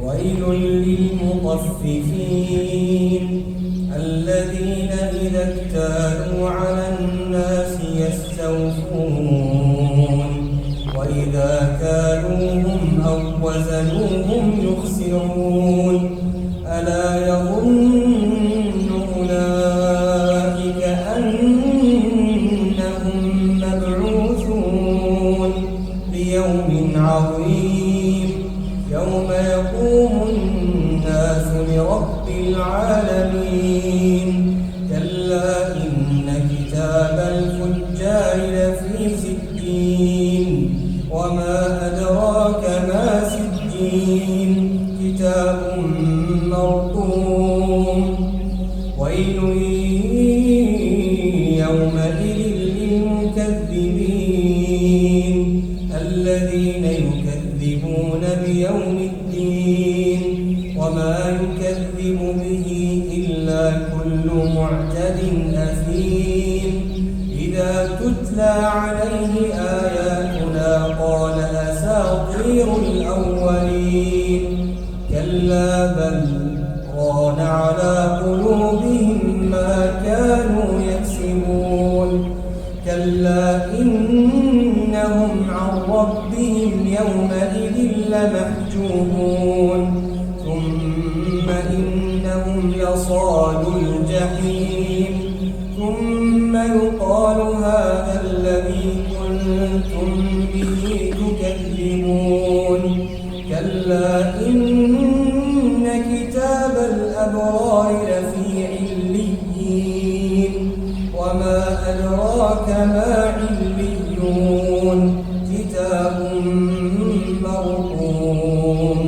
ويل للمطففين الذين إذا اكتالوا على الناس يستوفون وإذا كالوهم أو وزنوهم يخسرون ألا يظن أولئك أنهم مبعوثون ليوم عظيم يوم يقوم الناس لرب العالمين كلا إن كتاب الفجار لفي سجين وما أدراك ما سجين كتاب مرقوم ويل يومئذ للمكذبين الذين يكذبون بيوم الدين وما يكذب به إلا كل معتد أثيم إذا تتلى عليه آياتنا قال أساطير الأولين كلا بل ران على قلوبهم ما كانوا يكسبون كلا إنهم عن ربهم يومئذ لمحجوبون ثم إنهم لصالوا الجحيم ثم يقال هذا الذي كنتم به تكذبون كلا إن كتاب الأبرار لفي عليين وما أدراك ما عليون كتاب مرقوم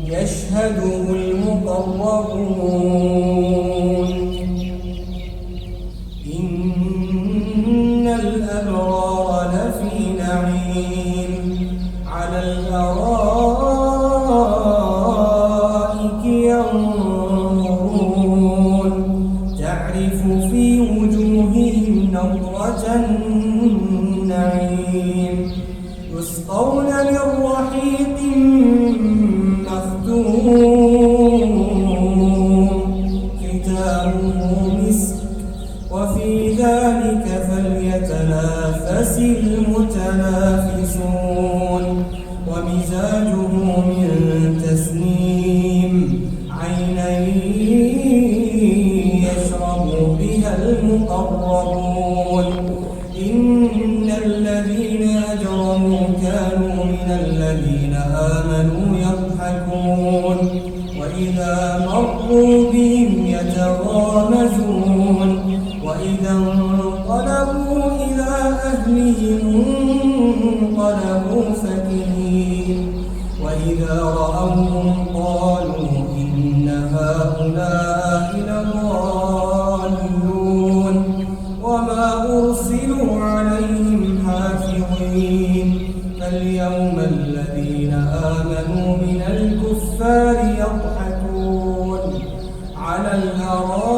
يشهده المقربون إن الأبرار لفي نعيم على الأرائك ينظرون تعرف في وجوههم نضرة النعيم يسقون من رحيق مختوم ختامه مسك وفي ذلك فليتنافس المتنافسون ومزاجه من تسنيم عينا يشرب بها المقربون إن الذين أجرموا كانوا من الذين آمنوا يضحكون وإذا مروا بهم يتغامزون وإذا انقلبوا إلى أهلهم انقلبوا فكهين وإذا رأوهم قالوا إن هؤلاء لضالون وما أرسلوا عليهم حافظين فاليوم الذين آمنوا من الكفار يضحكون على الأرائك